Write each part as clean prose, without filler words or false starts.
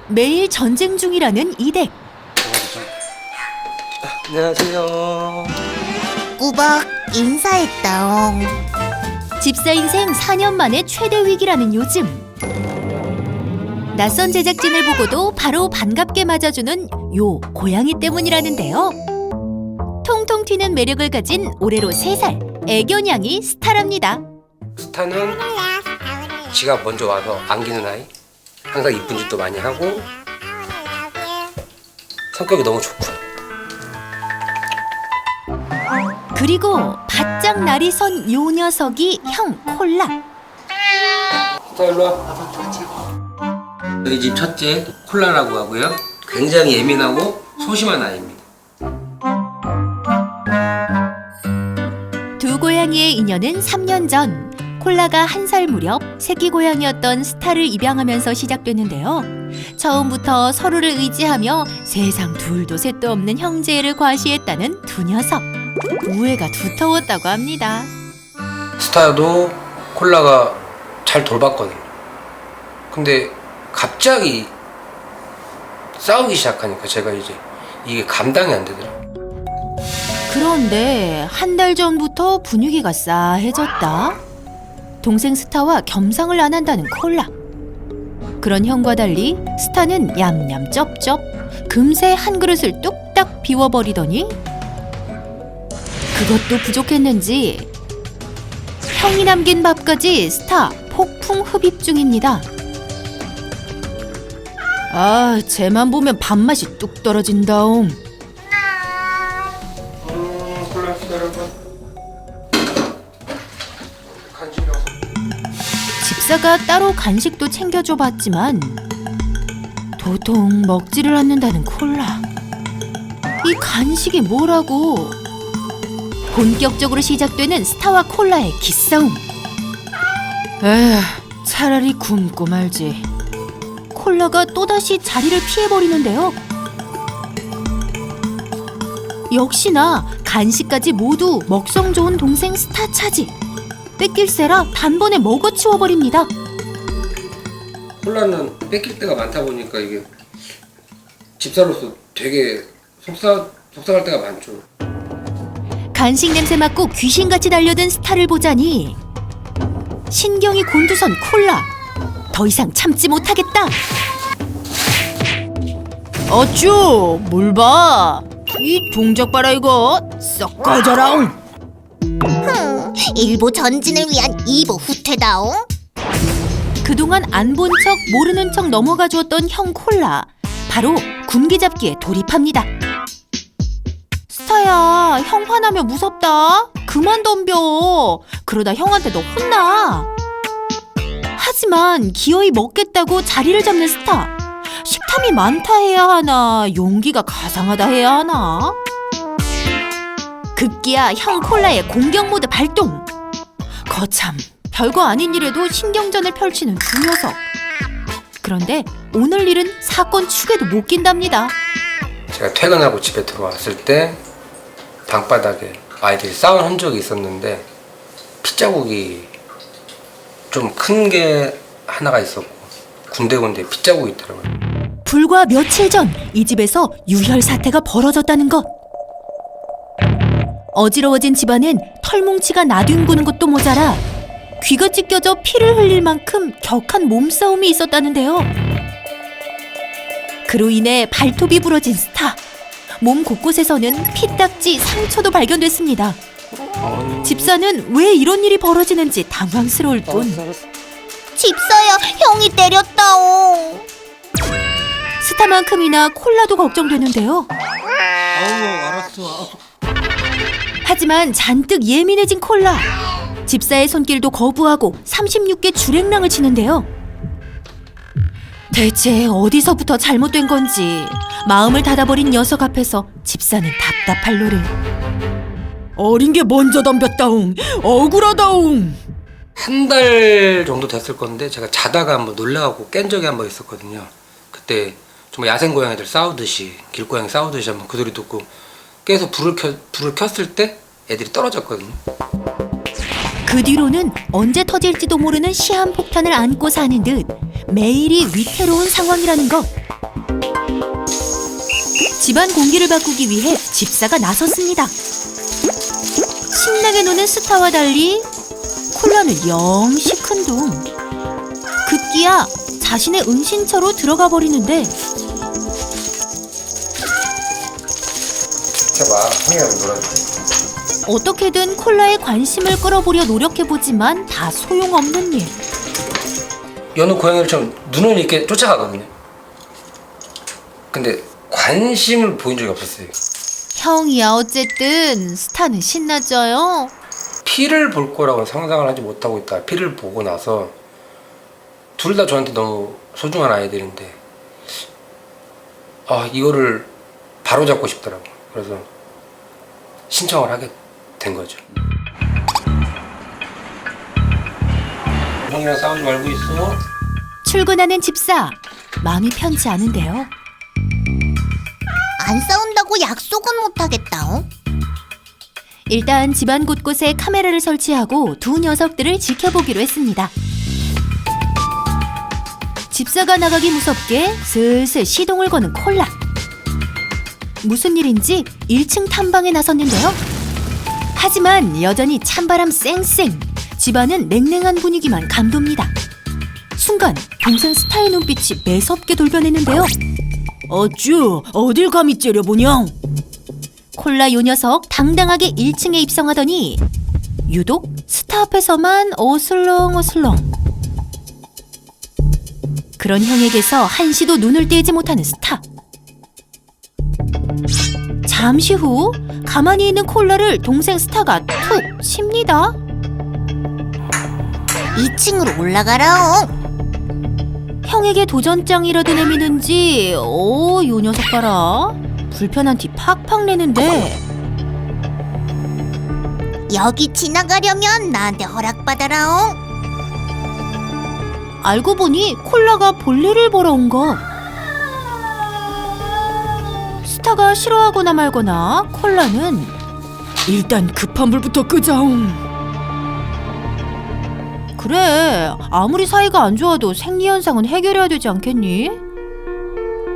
매일 전쟁 중이라는 이댁. 안녕하세요. 꾸벅 인사했다옹. 집사 인생 4년 만에 최대 위기라는 요즘. 낯선 제작진을 보고도 바로 반갑게 맞아주는 요 고양이 때문이라는데요. 통통 튀는 매력을 가진 올해로 3살 애견냥이 스타랍니다. 스타는 지가 먼저 와서 안기는 아이. 항상 이쁜 짓도 많이 하고 성격이 너무 좋고. 그리고 바짝 날이 선 요 녀석이 형 콜라. 스타 일로 와. 우리 집 첫째 콜라라고 하고요. 굉장히 예민하고 소심한 아이입니다. 두 고양이의 인연은 3년 전 콜라가 1살 무렵 새끼 고양이였던 스타를 입양하면서 시작됐는데요. 처음부터 서로를 의지하며 세상 둘도 셋도 없는 형제를 과시했다는 두 녀석. 우애가 두터웠다고 합니다. 스타도 콜라가 잘 돌봤거든요. 근데 갑자기 싸우기 시작하니까 제가 이제 이게 감당이 안 되더라고요. 그런데 한 달 전부터 분위기가 싸해졌다. 동생 스타와 겸상을 안 한다는 콜라. 그런 형과 달리 스타는 얌얌 쩝쩝 금세 한 그릇을 뚝딱 비워버리더니 그것도 부족했는지 형이 남긴 밥까지 스타 폭풍 흡입 중입니다. 아, 쟤만 보면 밥맛이 뚝 떨어진다옹. 콜라 기다려봐. 집사가 따로 간식도 챙겨줘 봤지만 도통 먹지를 않는다는 콜라. 이 간식이 뭐라고? 본격적으로 시작되는 스타와 콜라의 기싸움. 에휴, 차라리 굶고 말지. 콜라가 또다시 자리를 피해버리는데요. 역시나 간식까지 모두 먹성 좋은 동생 스타 차지. 뺏길세라 단번에 먹어치워버립니다. 콜라는 뺏길 때가 많다 보니까 이게 집사로서 되게 속상할 때가 많죠. 간식 냄새 맡고 귀신같이 달려든 스타를 보자니 신경이 곤두선 콜라. 더 이상 참지 못하겠다. 어쭈, 뭘 봐. 이 동작 봐라 이거. 썩 꺼져라. 일부 전진을 위한 2부 후퇴다옹. 그동안 안 본 척 모르는 척 넘어가 주었던 형 콜라. 바로 군기잡기에 돌입합니다. 스타야, 형 화나면 무섭다. 그만 덤벼. 그러다 형한테 너 혼나. 하지만 기어이 먹겠다고 자리를 잡는 스타. 식탐이 많다 해야 하나, 용기가 가상하다 해야 하나. 급기야 형 콜라의 공격 모드 발동. 거참, 별거 아닌 일에도 신경전을 펼치는 두 녀석. 그런데 오늘 일은 사건 축에도 못 낀답니다. 제가 퇴근하고 집에 들어왔을 때 방바닥에 아이들이 싸운 흔적이 있었는데 핏자국이 좀 큰 게 하나가 있었고 군데군데 핏자국이 있더라고요. 불과 며칠 전 이 집에서 유혈 사태가 벌어졌다는 것. 어지러워진 집안은 털뭉치가 나뒹구는 것도 모자라 귀가 찢겨져 피를 흘릴 만큼 격한 몸싸움이 있었다는데요. 그로 인해 발톱이 부러진 스타. 몸 곳곳에서는 피딱지, 상처도 발견됐습니다. 집사는 왜 이런 일이 벌어지는지 당황스러울 뿐. 집사야, 형이 때렸다옹. 스타만큼이나 콜라도 걱정되는데요. 알았어. 하지만 잔뜩 예민해진 콜라. 집사의 손길도 거부하고 36개 주랭랑을 치는데요. 대체 어디서부터 잘못된 건지 마음을 닫아버린 녀석 앞에서 집사는 답답할 노릇. 어린 게 먼저 덤볐다옹. 억울하다옹. 한 달 정도 됐을 건데 제가 자다가 한번 놀라갖고 깬 적이 한 번 있었거든요. 그때 정말 야생 고양이들 싸우듯이 길고양이 싸우듯이 한번 그 소리 듣고 깨서 불을 켰을 때 애들이 떨어졌거든요. 그 뒤로는 언제 터질지도 모르는 시한폭탄을 안고 사는 듯 매일이 위태로운 상황이라는 것. 집안 공기를 바꾸기 위해 집사가 나섰습니다. 신나게 노는 스타와 달리 콜라는 영 시큰둥. 급기야 자신의 은신처로 들어가 버리는데 해봐. 형이랑 놀아줄게. 어떻게든 콜라의 관심을 끌어보려 노력해보지만 다 소용없는 일. 여느 고양이들처럼 눈을 이렇게 쫓아가거든요. 근데 관심을 보인 적이 없었어요. 형이야 어쨌든 스타는 신나져요. 피를 볼 거라고 상상을 하지 못하고 있다. 피를 보고 나서 둘 다 저한테 너무 소중한 아이들인데 이거를 바로 잡고 싶더라고. 그래서 신청을 하게 된 거죠. 형이랑 싸우지 말고 있어. 출근하는 집사. 마음이 편치 않은데요. 안 싸운다고 약속은 못하겠다. 일단 집안 곳곳에 카메라를 설치하고 두 녀석들을 지켜보기로 했습니다. 집사가 나가기 무섭게 슬슬 시동을 거는 콜라. 무슨 일인지 1층 탐방에 나섰는데요. 하지만 여전히 찬바람 쌩쌩. 집안은 냉랭한 분위기만 감돕니다. 순간 동생 스타의 눈빛이 매섭게 돌변했는데요. 어쭈 어딜 감히 째려보냐. 콜라 요 녀석 당당하게 1층에 입성하더니 유독 스타 앞에서만 어슬렁어슬렁. 그런 형에게서 한시도 눈을 떼지 못하는 스타. 잠시 후 가만히 있는 콜라를 동생 스타가 툭 칩니다. 2층으로 올라가라. 형에게 도전장이라도 내미는지 요 녀석 봐라. 불편한 티 팍팍 내는데 여기 지나가려면 나한테 허락받아라. 알고 보니 콜라가 볼일을 보러 온 것. 스타가 싫어하거나 말거나 콜라는 일단 급한 불부터 끄자옹. 그래, 아무리 사이가 안 좋아도 생리현상은 해결해야 되지 않겠니?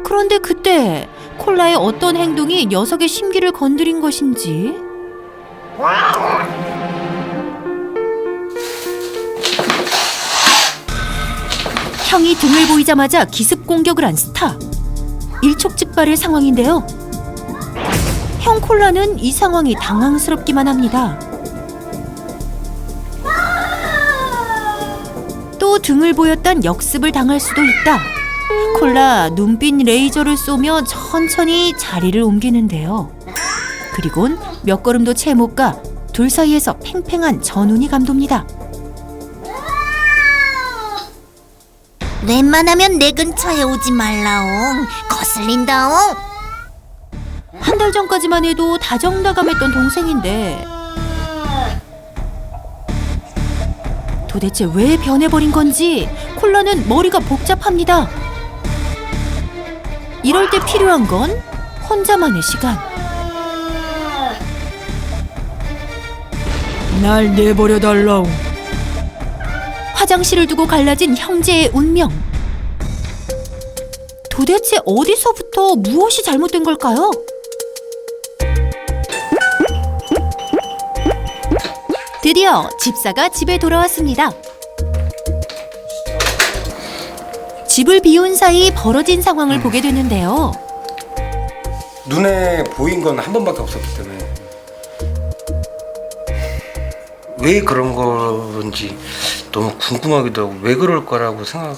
그런데 그때 콜라의 어떤 행동이 녀석의 심기를 건드린 것인지. 형이 등을 보이자마자 기습 공격을 한 스타. 일촉즉발의 상황인데요. 형 콜라는 이 상황이 당황스럽기만 합니다. 또 등을 보였던 역습을 당할 수도 있다. 콜라 눈빛 레이저를 쏘며 천천히 자리를 옮기는데요. 그리곤 몇 걸음도 채 못 가 둘 사이에서 팽팽한 전운이 감돕니다. 웬만하면 내 근처에 오지 말라옹. 거슬린다옹. 한 달 전까지만 해도 다정다감했던 동생인데 도대체 왜 변해버린 건지 콜라는 머리가 복잡합니다. 이럴 때 필요한 건 혼자만의 시간. 날 내버려달라옹. 화장실을 두고 갈라진 형제의 운명. 도대체 어디서부터 무엇이 잘못된 걸까요? 드디어 집사가 집에 돌아왔습니다. 집을 비운 사이 벌어진 상황을 보게 되는데요. 눈에 보인 건 한 번밖에 없었기 때문에 왜 그런 건지 너무 궁금하기도 하고 왜 그럴 거라고 생각.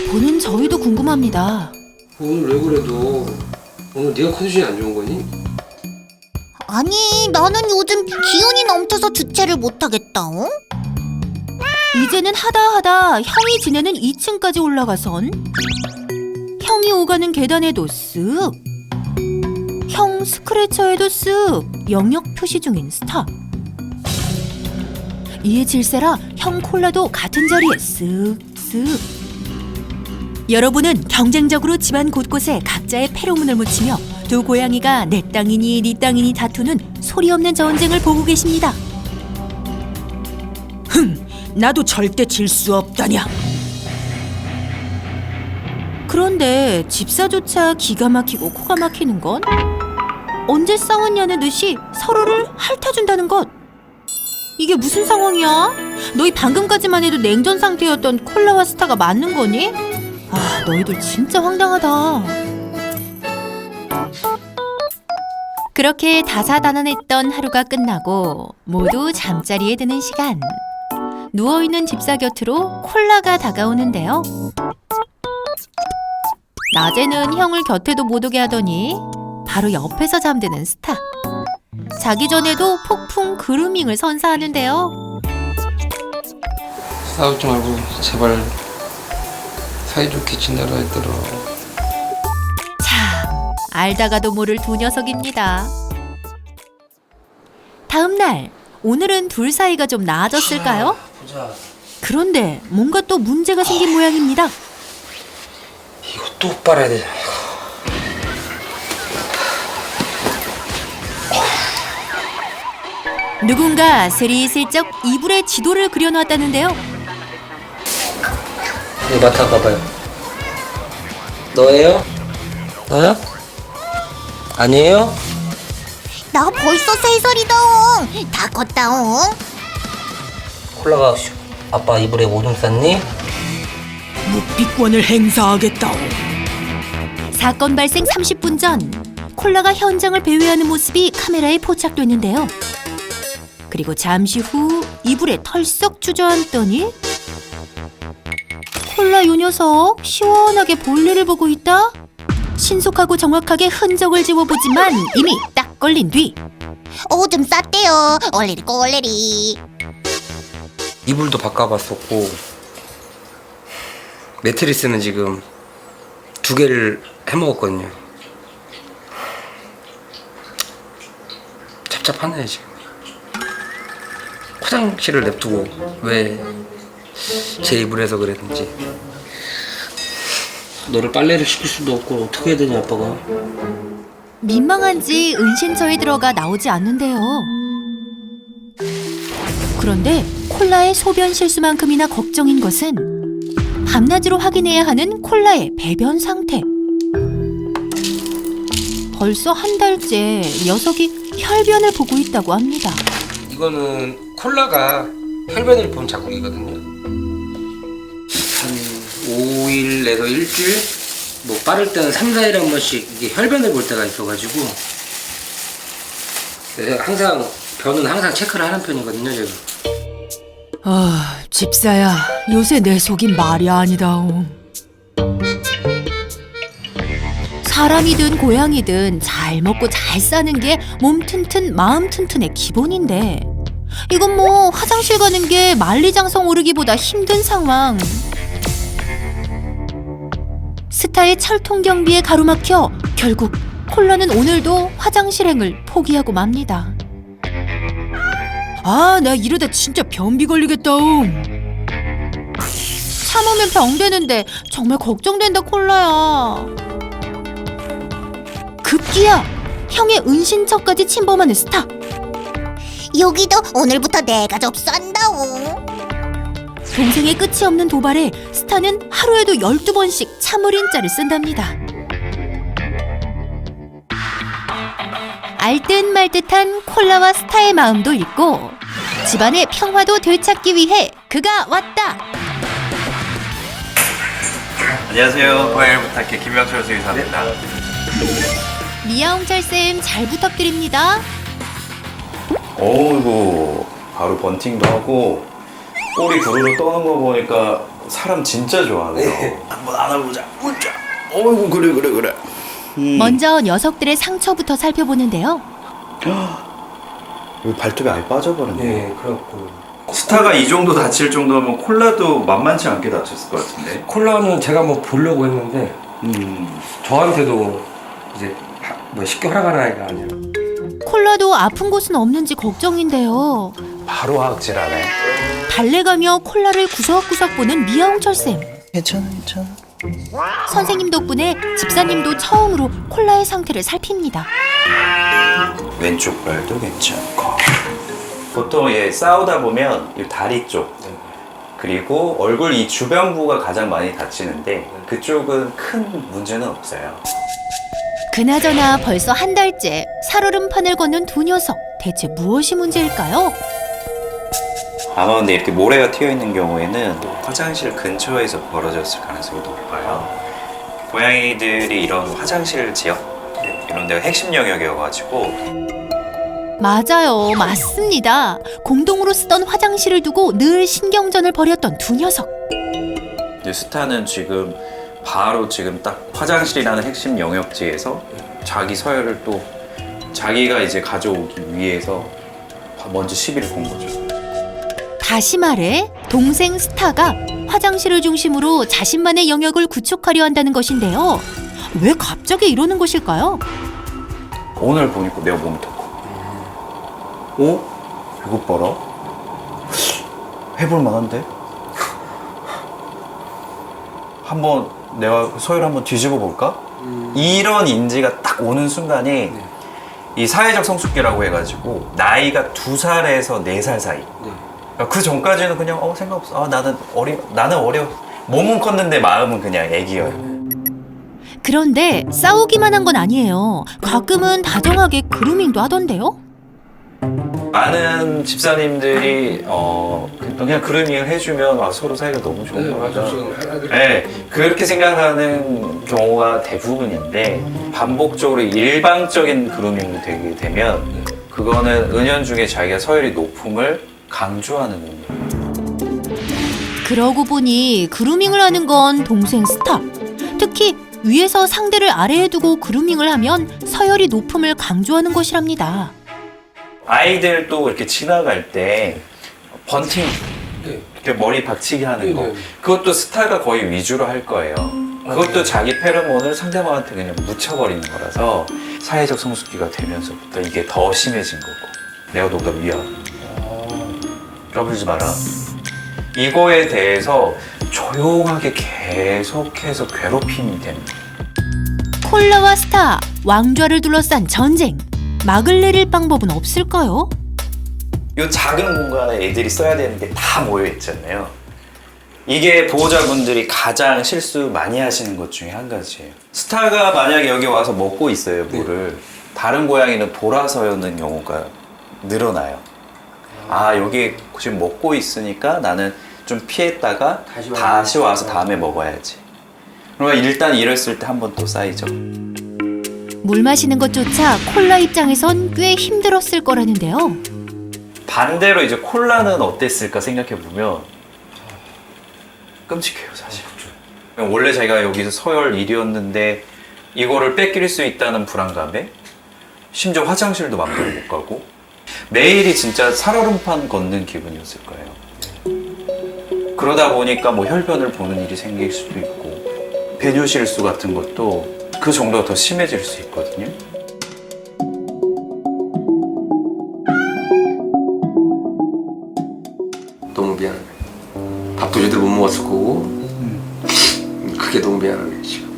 보는 저희도 궁금합니다. 오늘 왜 그래도 오늘 네가 컨디션이 안 좋은 거니? 아니, 나는 요즘 기운이 넘쳐서 주체를 못하겠다옹. 이제는 하다 형이 지내는 2층까지 올라가선 형이 오가는 계단에도 쓱, 형 스크래처에도 쓱 영역 표시 중인 스타. 이에 질세라 형 콜라도 같은 자리에 쓱쓱. 여러분은 경쟁적으로 집안 곳곳에 각자의 페로몬을 묻히며 두 고양이가 내 땅이니 네 땅이니 다투는 소리 없는 전쟁을 보고 계십니다. 나도 절대 질 수 없다냐. 그런데 집사조차 기가 막히고 코가 막히는 건 언제 싸웠냐는 듯이 서로를 핥아준다는 것. 이게 무슨 상황이야? 너희 방금까지만 해도 냉전 상태였던 콜라와 스타가 맞는 거니? 아, 너희들 진짜 황당하다. 그렇게 다사다난했던 하루가 끝나고 모두 잠자리에 드는 시간. 누워있는 집사 곁으로 콜라가 다가오는데요. 낮에는 형을 곁에도 못 오게 하더니 바로 옆에서 잠드는 스타. 자기 전에도 폭풍 그루밍을 선사하는데요. 싸우지 말고 제발 사이좋게 지내라 했더라. 참, 알다가도 모를 두 녀석입니다. 다음 날, 오늘은 둘 사이가 좀 나아졌을까요? 보자. 그런데 뭔가 또 문제가 생긴 모양입니다. 이거 또 빨아야 되잖아. 누군가 스리슬쩍 이불에 지도를 그려놨다는데요. 네, 맡아봐봐요. 너예요? 너야? 아니에요? 나 벌써 3살이다옹. 다 컸다옹. 콜라가 아빠 이불에 오줌 쌌니? 묵비권을 행사하겠다오. 사건 발생 30분 전 콜라가 현장을 배회하는 모습이 카메라에 포착됐는데요. 그리고 잠시 후 이불에 털썩 주저앉더니 콜라 요 녀석 시원하게 볼일을 보고 있다? 신속하고 정확하게 흔적을 지워보지만 이미 딱 걸린 뒤 오줌 쌌대요. 얼레리 꼴레리. 이불도 바꿔봤었고 매트리스는 지금 2개를 해먹었거든요. 답답하네 지금. 화장실을 냅두고 왜 제 이불에서 그랬는지. 너를 빨래를 시킬 수도 없고 어떻게 해야 되냐 아빠가. 민망한지 은신처에 들어가 나오지 않는데요. 그런데 콜라의 소변 실수만큼이나 걱정인 것은 밤낮으로 확인해야 하는 콜라의 배변 상태. 벌써 한 달째 녀석이 혈변을 보고 있다고 합니다. 이거는 콜라가 혈변을 본 자국이거든요. 한 5일에서 일주일, 뭐 빠를 때는 3, 4일에 한 번씩 이게 혈변을 볼 때가 있어가지고 그래서 항상 변은 항상 체크를 하는 편이거든요, 제가. 아, 집사야, 요새 내 속이 말이 아니다옹. 사람이든 고양이든 잘 먹고 잘 사는 게 몸 튼튼 마음 튼튼의 기본인데 이건 뭐 화장실 가는 게 만리장성 오르기보다 힘든 상황. 스타의 철통 경비에 가로막혀 결국 콜라는 오늘도 화장실행을 포기하고 맙니다. 아, 나 이러다 진짜 변비 걸리겠다옹. 참으면 병 되는데 정말 걱정된다 콜라야. 급기야 형의 은신처까지 침범하는 스타. 여기도 오늘부터 내가 접수한다옹. 동생의 끝이 없는 도발에 스타는 하루에도 12번씩 참을인자를 쓴답니다. 알듯 말듯한 콜라와 스타의 마음도 읽고 집안의 평화도 되찾기 위해 그가 왔다. 안녕하세요. 과일 부탁해 김명철 수의사입니다. 미아홍철쌤 잘 부탁드립니다. 어이구 바로 번팅도 하고 꼬리 부르르 떠는 거 보니까 사람 진짜 좋아하네요. 한번 안아보자. 웃자. 어이구 그래. 먼저 녀석들의 상처부터 살펴보는데요. 여기 발톱이 아예 빠져버렸네. 네, 그렇고 스타가 이 정도 다칠 정도면 콜라도 만만치 않게 다쳤을 것 같은데. 콜라는 제가 뭐 보려고 했는데 저한테도 이제 뭐 쉽게 허락하는 아이가 아니라. 콜라도 아픈 곳은 없는지 걱정인데요. 바로 하악질하네. 달래가며 콜라를 구석구석 보는 미아홍철쌤. 괜찮아. 선생님 덕분에 집사님도 처음으로 콜라의 상태를 살핍니다. 왼쪽 발도 괜찮고. 보통 싸우다 보면 이 다리 쪽 그리고 얼굴 이 주변부가 가장 많이 다치는데 그쪽은 큰 문제는 없어요. 그나저나 벌써 한 달째 살얼음판을 걷는 두 녀석. 대체 무엇이 문제일까요? 아마 근데 이렇게 모래가 튀어 있는 경우에는 화장실 근처에서 벌어졌을 가능성이 높아요. 고양이들이 이런 화장실 지역 이런 데가 핵심 영역이어가지고 맞아요, 맞습니다. 공동으로 쓰던 화장실을 두고 늘 신경전을 벌였던 두 녀석. 근데 스타는 지금 바로 지금 딱 화장실이라는 핵심 영역지에서 자기 서열을 또 자기가 이제 가져오기 위해서 먼저 시비를 건 거죠. 다시 말해 동생 스타가 화장실을 중심으로 자신만의 영역을 구축하려 한다는 것인데요. 왜 갑자기 이러는 것일까요? 오늘 보니까 내가 몸이 더 커. 어? 이것 봐라. 해볼 만한데? 한번 내가 서열 한번 뒤집어 볼까? 이런 인지가 딱 오는 순간에 이 사회적 성숙기라고 해가지고 나이가 2살에서 4살 사이. 그러니까 그 전까지는 그냥 생각 없어. 나는 어려. 몸은 컸는데 마음은 그냥 애기여요. 그런데 싸우기만 한 건 아니에요. 가끔은 다정하게 그루밍도 하던데요. 많은 집사님들이 그냥 그루밍을 해주면 서로 사이가 너무 좋은 거다. 네, 그렇게 생각하는 경우가 대부분인데 반복적으로 일방적인 그루밍이 되게 되면 그거는 은연중에 자기가 서열이 높음을 강조하는 의미예요. 그러고 보니 그루밍을 하는 건 동생 스타. 특히 위에서 상대를 아래에 두고 그루밍을 하면 서열이 높음을 강조하는 것이랍니다. 아이들도 이렇게 지나갈 때 번팅, 이렇게 머리 박치기 하는 거 그것도 스타가 거의 위주로 할 거예요. 그것도 자기 페로몬을 상대방한테 그냥 묻혀버리는 거라서 사회적 성숙기가 되면서부터 이게 더 심해진 거고 내가 너보다 위야. 까불지 마라. 이거에 대해서 조용하게 계속해서 괴롭힘이 됩니다. 콜라와 스타, 왕좌를 둘러싼 전쟁. 막을 내릴 방법은 없을까요? 이 작은 공간에 애들이 써야 되는 게 다 모여 있잖아요. 이게 보호자분들이 가장 실수 많이 하시는 것 중에 한 가지예요. 스타가 만약에 여기 와서 먹고 있어요, 물을. 다른 고양이는 돌아서는 경우가 늘어나요. 여기 지금 먹고 있으니까 나는 좀 피했다가 다시 와서 다음에 먹어야지. 그러면 일단 이랬을 때 한 번 또 쌓이죠. 물 마시는 것조차 콜라 입장에선 꽤 힘들었을 거라는데요. 반대로 이제 콜라는 어땠을까 생각해보면 끔찍해요, 사실. 원래 자기가 여기서 서열 1위였는데 이거를 뺏길 수 있다는 불안감에 심지어 화장실도 맘대로 못 가고 매일이 진짜 살얼음판 걷는 기분이었을 거예요. 그러다 보니까 뭐 혈변을 보는 일이 생길 수도 있고 배뇨 실수 같은 것도 그 정도가 더 심해질 수 있거든요. 너무 미안해. 밥도 제대로 못 먹었을 거고 그게 너무 미안하네 지금.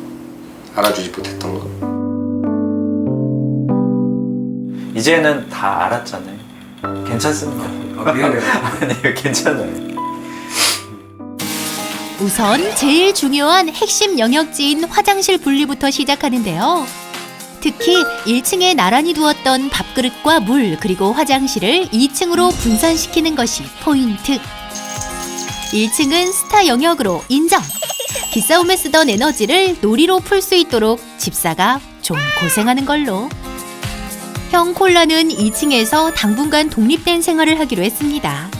알아주지 못했던 거. 이제는 다 알았잖아요. 괜찮습니다. 미안해요. 아니요, 괜찮아요. 우선 제일 중요한 핵심 영역지인 화장실 분리부터 시작하는데요. 특히 1층에 나란히 두었던 밥그릇과 물 그리고 화장실을 2층으로 분산시키는 것이 포인트. 1층은 스타 영역으로 인정. 기싸움에 쓰던 에너지를 놀이로 풀 수 있도록 집사가 좀 고생하는 걸로. 형 콜라는 2층에서 당분간 독립된 생활을 하기로 했습니다.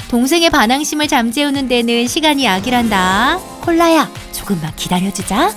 동생의 반항심을 잠재우는 데는 시간이 약이란다. 콜라야, 조금만 기다려주자.